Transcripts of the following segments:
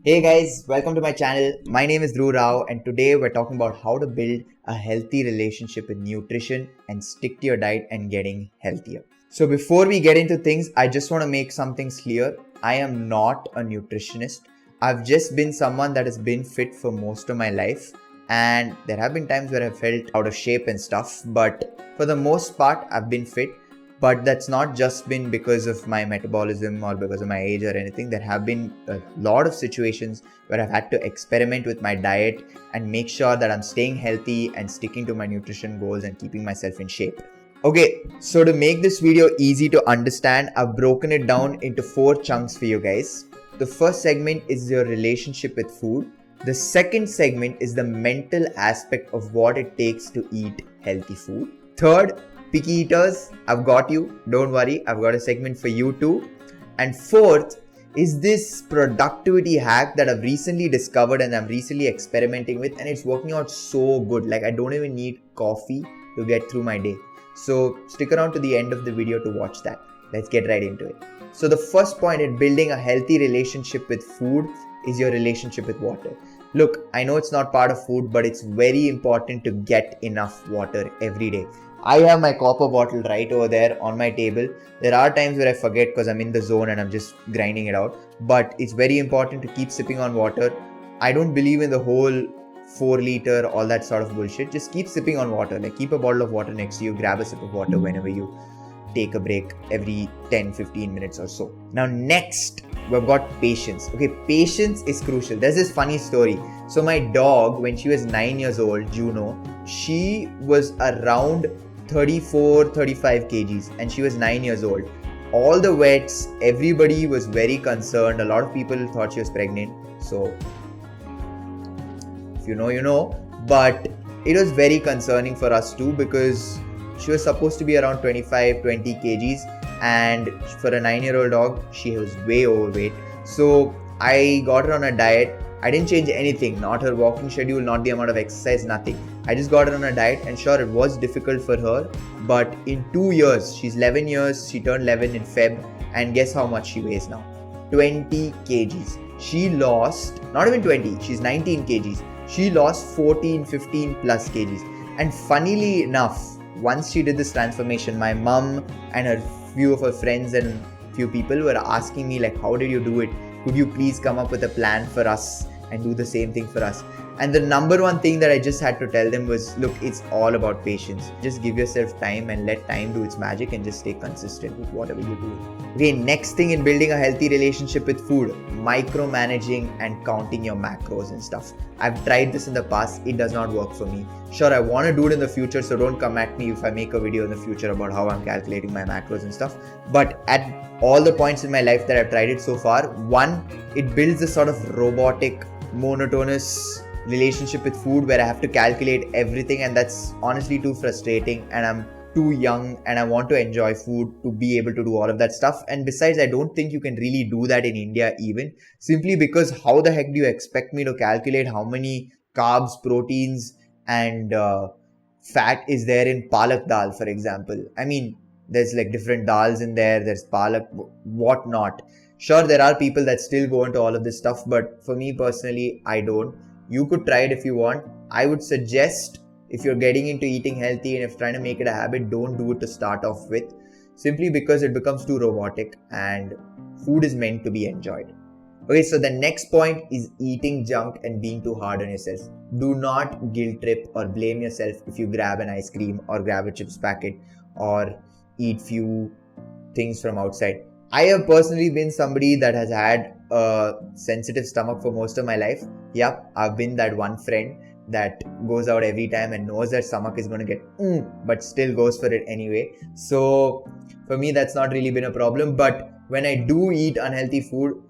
Hey guys, welcome to my channel. My name is Dhruv Rao and today we're talking about how to build a healthy relationship with nutrition and stick to your diet and getting healthier. So before we get into things, I just want to make some things clear. I am not a nutritionist. I've just been someone that has been fit for most of my life, and there have been times where I felt out of shape and stuff, but for the most part I've been fit. But that's not just been because of my metabolism or because of my age or anything. There have been a lot of situations where I've had to experiment with my diet and make sure that I'm staying healthy and sticking to my nutrition goals and keeping myself in shape. Okay, so to make this video easy to understand, I've broken it down into 4 chunks for you guys. The first segment is your relationship with food. The second segment is the mental aspect of what it takes to eat healthy food. Third, picky eaters, I've got you. Don't worry, I've got a segment for you too. And fourth is this productivity hack that I've recently discovered and I'm recently experimenting with, and it's working out so good. Like, I don't even need coffee to get through my day. So stick around to the end of the video to watch that. Let's get right into it. So the first point in building a healthy relationship with food is your relationship with water. Look, I know it's not part of food, but it's very important to get enough water every day. I have my copper bottle right over there on my table. There are times where I forget because I'm in the zone and I'm just grinding it out. But it's very important to keep sipping on water. I don't believe in the whole 4 liter, all that sort of bullshit. Just keep sipping on water. Like, keep a bottle of water next to you. Grab a sip of water whenever you take a break every 10-15 minutes or so. Now next, we've got patience. Okay, patience is crucial. There's this funny story. So my dog, when she was 9 years old, Juno, she was around 34-35 kgs and she was 9 years old. All the vets, everybody was very concerned. A lot of people thought she was pregnant. So if you know, you know. But it was very concerning for us too, because she was supposed to be around 25-20 kgs, and for a 9-year-old dog, she was way overweight. So I got her on a diet. I didn't change anything, not her walking schedule, not the amount of exercise, nothing. I just got her on a diet, and sure, it was difficult for her, but in 2 years, she's 11 years, she turned 11 in Feb, and guess how much she weighs now? 20 kgs. She lost, not even 20, she's 19 kgs. She lost 14-15 plus kgs. And funnily enough, once she did this transformation, my mom and a few of her friends and few people were asking me, like, how did you do it? Could you please come up with a plan for us and do the same thing for us? And the number one thing that I just had to tell them was, look, it's all about patience. Just give yourself time and let time do its magic, and just stay consistent with whatever you do. Okay, next thing in building a healthy relationship with food, micromanaging and counting your macros and stuff. I've tried this in the past. It does not work for me. Sure, I want to do it in the future, so don't come at me if I make a video in the future about how I'm calculating my macros and stuff. But at all the points in my life that I've tried it so far, one, it builds a sort of robotic, monotonous relationship with food where I have to calculate everything, and that's honestly too frustrating, and I'm too young and I want to enjoy food to be able to do all of that stuff. And besides, I don't think you can really do that in India even, simply because how the heck do you expect me to calculate how many carbs, proteins and fat is there in palak dal, for example? I mean, there's like different dals in there, there's palak, whatnot. Sure, there are people that still go into all of this stuff, but for me personally, I don't. You could try it if you want. I would suggest, if you're getting into eating healthy and if trying to make it a habit, don't do it to start off with, simply because it becomes too robotic, and food is meant to be enjoyed. Okay, so the next point is eating junk and being too hard on yourself. Do not guilt trip or blame yourself if you grab an ice cream or grab a chips packet or eat few things from outside. I have personally been somebody that has had a sensitive stomach for most of my life. Yep, I've been that one friend that goes out every time and knows that stomach is going to get but still goes for it anyway. So for me, that's not really been a problem. But when I do eat unhealthy food,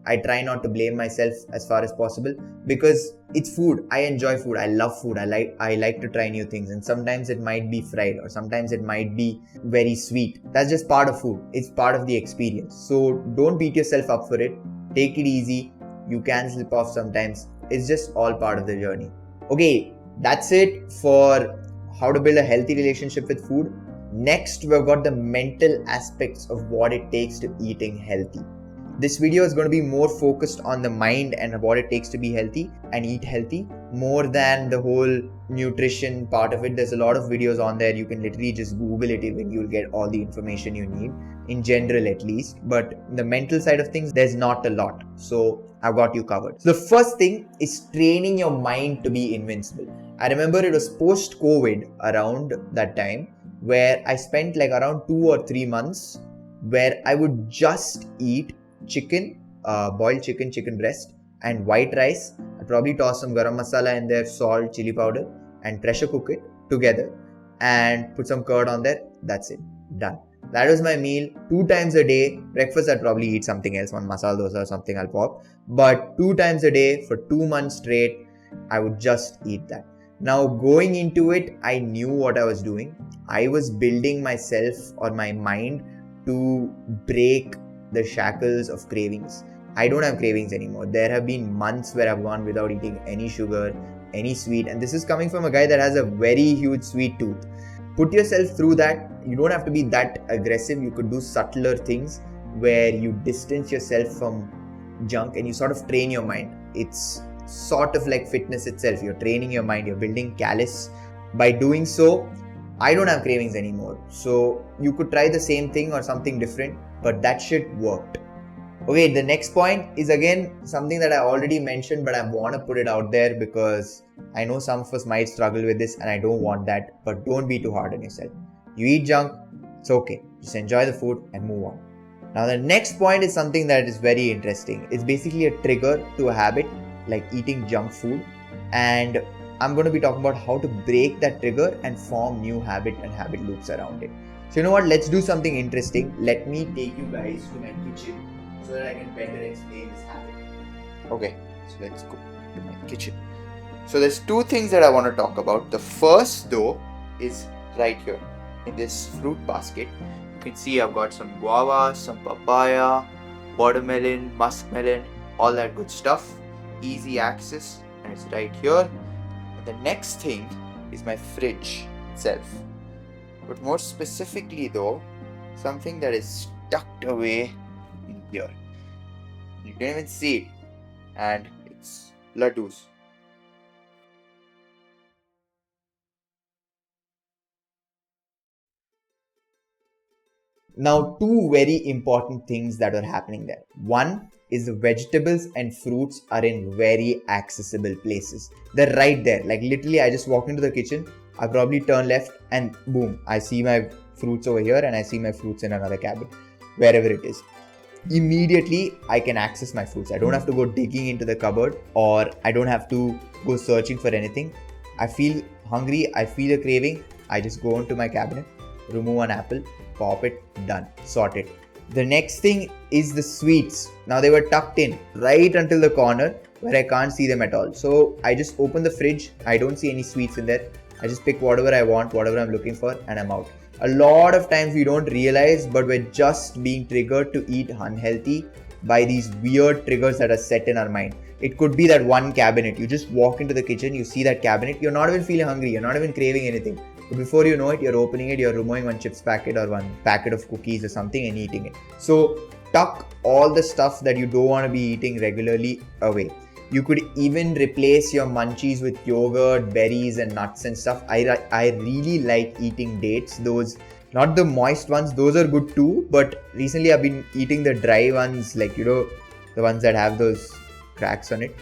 I try not to blame myself as far as possible, because it's food. I enjoy food. I love food. I like to try new things, and sometimes it might be fried or sometimes it might be very sweet. That's just part of food. It's part of the experience. So don't beat yourself up for it. Take it easy. You can slip off sometimes. It's just all part of the journey. Okay, that's it for how to build a healthy relationship with food. Next, we've got the mental aspects of what it takes to eating healthy. This video is going to be more focused on the mind and what it takes to be healthy and eat healthy more than the whole nutrition part of it. There's a lot of videos on there. You can literally just Google it and you'll get all the information you need, in general at least. But the mental side of things, there's not a lot. So I've got you covered. So the first thing is training your mind to be invincible. I remember it was post-COVID around that time where I spent like around 2 or 3 months where I would just eat chicken, boiled chicken breast, and white rice. I'd probably toss some garam masala in there, salt, chili powder, and pressure cook it together and put some curd on there. That's it. Done. That was my meal 2 times a day. Breakfast, I'd probably eat something else, one masala dosa or something I'll pop. But 2 times a day for 2 months straight, I would just eat that. Now going into it, I knew what I was doing. I was building myself or my mind to break the shackles of cravings. I don't have cravings anymore. There have been months where I've gone without eating any sugar, any sweet, and this is coming from a guy that has a very huge sweet tooth. Put yourself through that. You don't have to be that aggressive. You could do subtler things where you distance yourself from junk and you sort of train your mind. It's sort of like fitness itself. You're training your mind, you're building callus. By doing so, I don't have cravings anymore. So you could try the same thing or something different, but that shit worked. Okay, the next point is again something that I already mentioned, but I want to put it out there because I know some of us might struggle with this and I don't want that, but don't be too hard on yourself. You eat junk, it's okay. Just enjoy the food and move on. Now the next point is something that is very interesting. It's basically a trigger to a habit like eating junk food, and I'm going to be talking about how to break that trigger and form new habit and habit loops around it. So you know what, let's do something interesting. Let me take you guys to my kitchen so that I can better explain this habit. Okay, so let's go to my kitchen. So there's 2 things that I want to talk about. The first though is right here in this fruit basket. You can see I've got some guava, some papaya, watermelon, muskmelon, all that good stuff. Easy access, and it's right here. And the next thing is my fridge itself. But more specifically though, something that is tucked away in here. You can even see it, and it's laddus. Now 2 very important things that are happening there. One is the vegetables and fruits are in very accessible places. They're right there. Like literally I just walk into the kitchen, I probably turn left and boom, I see my fruits over here and I see my fruits in another cabinet, wherever it is. Immediately I can access my fruits. I don't have to go digging into the cupboard or I don't have to go searching for anything. I feel hungry, I feel a craving, I just go into my cabinet, remove an apple, pop it, done, sorted. The next thing is the sweets. Now they were tucked in right until the corner where I can't see them at all. So I just open the fridge, I don't see any sweets in there. I just pick whatever I want, whatever I'm looking for, and I'm out. A lot of times we don't realize, but we're just being triggered to eat unhealthy by these weird triggers that are set in our mind. It could be that one cabinet. You just walk into the kitchen, you see that cabinet, you're not even feeling hungry, you're not even craving anything. But before you know it, you're opening it, you're removing one chips packet or one packet of cookies or something and eating it. So tuck all the stuff that you don't want to be eating regularly away. You could even replace your munchies with yogurt, berries and nuts and stuff. I really like eating dates. Those, not the moist ones, those are good too. But recently I've been eating the dry ones, like, you know, the ones that have those cracks on it.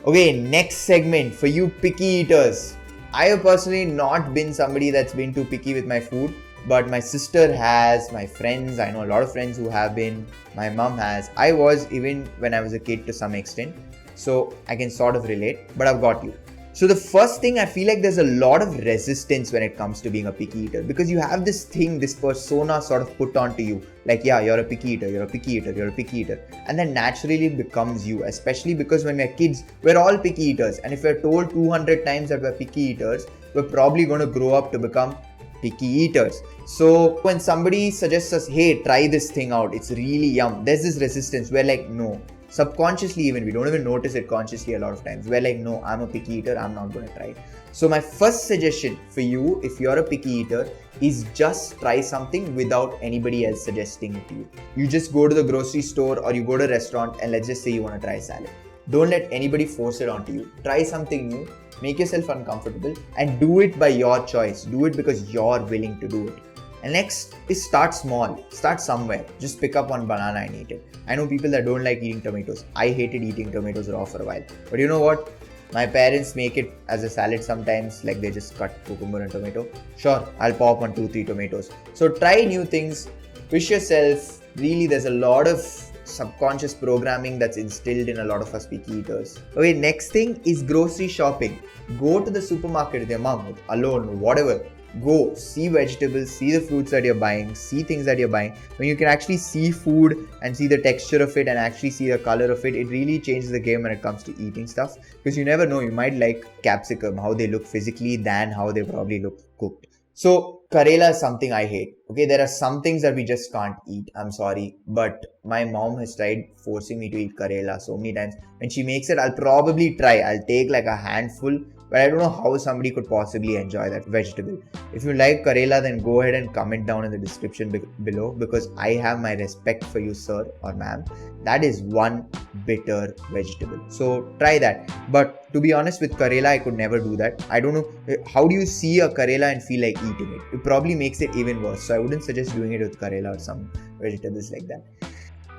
Okay, next segment for you picky eaters. I have personally not been somebody that's been too picky with my food, but my sister has, my friends, I know a lot of friends who have been, my mom has. I was even when I was a kid to some extent. So I can sort of relate, but I've got you. So the first thing, I feel like there's a lot of resistance when it comes to being a picky eater because you have this thing, this persona sort of put onto you. Like, yeah, you're a picky eater, you're a picky eater, you're a picky eater. And then naturally it becomes you, especially because when we're kids, we're all picky eaters. And if we're told 200 times that we're picky eaters, we're probably going to grow up to become picky eaters. So when somebody suggests us, hey, try this thing out, it's really yum, there's this resistance. We're like, no. Subconsciously even, we don't even notice it consciously a lot of times. We're like, no, I'm a picky eater, I'm not going to try it. So my first suggestion for you, if you're a picky eater, is just try something without anybody else suggesting it to you. You just go to the grocery store or you go to a restaurant and let's just say you want to try salad. Don't let anybody force it onto you. Try something new, make yourself uncomfortable, and do it by your choice. Do it because you're willing to do it. And next is start small. Start somewhere. Just pick up one banana and eat it. I know people that don't like eating tomatoes. I hated eating tomatoes raw for a while. But you know what? My parents make it as a salad sometimes, like they just cut cucumber and tomato. Sure, I'll pop on 2-3 tomatoes. So try new things, push yourself. Really, there's a lot of subconscious programming that's instilled in a lot of us picky eaters. Okay, next thing is grocery shopping. Go to the supermarket with your mom, alone, whatever. Go see vegetables, see the fruits that you're buying, see things that you're buying. When you can actually see food and see the texture of it and actually see the color of it, it really changes the game when it comes to eating stuff, because you never know, you might like capsicum, how they look physically than how they probably look cooked. So Karela is something I hate. Okay, there are some things that we just can't eat. I'm sorry, but my mom has tried forcing me to eat Karela so many times. When she makes it, I'll probably try. I'll take like a handful, but I don't know how somebody could possibly enjoy that vegetable. If you like Karela, then go ahead and comment down in the description below, because I have my respect for you, sir or ma'am. That is one bitter vegetable. So try that. But to be honest, with Karela, I could never do that. I don't know. How do you see a Karela and feel like eating it? It probably makes it even worse. So I wouldn't suggest doing it with Karela or some vegetables like that.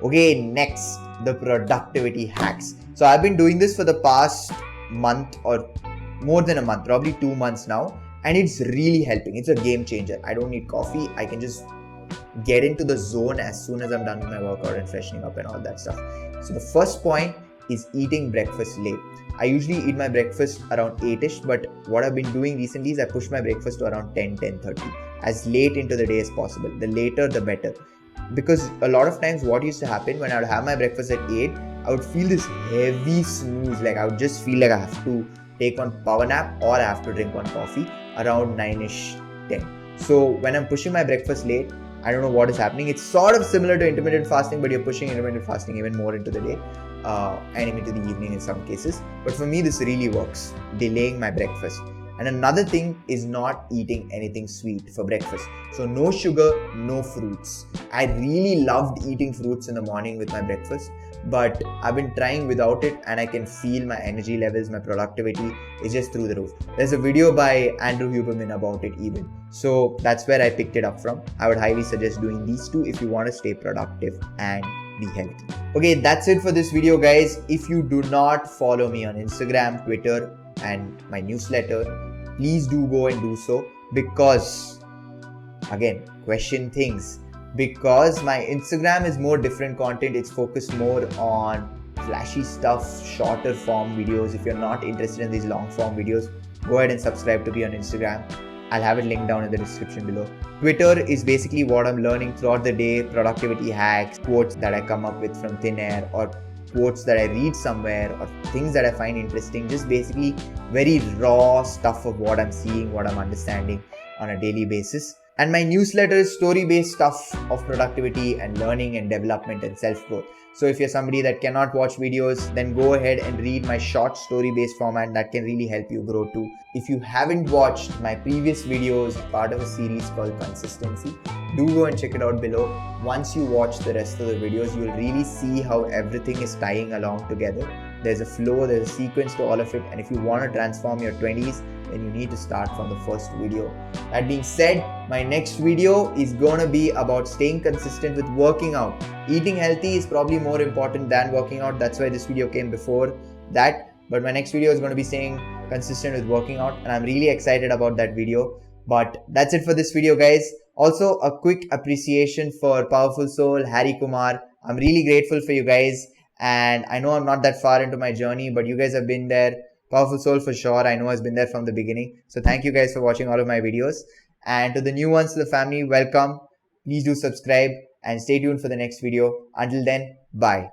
Okay, next, the productivity hacks. So I've been doing this for the past month or more than a month, probably 2 months now, and it's really helping. It's a game changer. I don't need coffee. I can just get into the zone as soon as I'm done with my workout and freshening up and all that stuff. So the first point is eating breakfast late. I usually eat my breakfast around 8ish, but what I've been doing recently is I push my breakfast to around 10:30, as late into the day as possible. The later, the better. Because a lot of times what used to happen when I would have my breakfast at 8, I would feel this heavy snooze. Like I would just feel like I have to take one power nap or I have to drink one coffee around 9ish, 10. So when I'm pushing my breakfast late, I don't know what is happening. It's sort of similar to intermittent fasting, but you're pushing intermittent fasting even more into the day and even into the evening in some cases. But for me, this really works, delaying my breakfast. And another thing is not eating anything sweet for breakfast. So no sugar, no fruits. I really loved eating fruits in the morning with my breakfast, but I've been trying without it and I can feel my energy levels, my productivity is just through the roof. There's a video by Andrew Huberman about it even. So that's where I picked it up from. I would highly suggest doing these two if you want to stay productive and be healthy. Okay, that's it for this video, guys. If you do not follow me on Instagram, Twitter, and my newsletter, please do go and do so, because again, question things, because my Instagram is more different content. It's focused more on flashy stuff, shorter form videos. If you're not interested in these long form videos, go ahead and subscribe to me on Instagram. I'll have it linked down in the description below. Twitter is basically what I'm learning throughout the day, productivity hacks, quotes that I come up with from thin air, or quotes that I read somewhere, or things that I find interesting. Just basically very raw stuff of what I'm seeing, what I'm understanding on a daily basis. And my newsletter is story-based stuff of productivity and learning and development and self-growth. So if you're somebody that cannot watch videos, then go ahead and read my short story-based format. That can really help you grow too. If you haven't watched my previous videos, part of a series called Consistency, do go and check it out below. Once you watch the rest of the videos, you'll really see how everything is tying along together. There's a flow, there's a sequence to all of it, and if you want to transform your 20s, then you need to start from the first video. That being said, my next video is gonna be about staying consistent with working out. Eating healthy is probably more important than working out. That's why this video came before that. But my next video is going to be staying consistent with working out, and I'm really excited about that video. But that's it for this video, guys. Also, a quick appreciation for Powerful Soul, Harry Kumar. I'm really grateful for you guys. And I know I'm not that far into my journey, but you guys have been there. Powerful Soul for sure, I know, has been there from the beginning. So thank you guys for watching all of my videos. And to the new ones to the family, welcome. Please do subscribe and stay tuned for the next video. Until then, bye.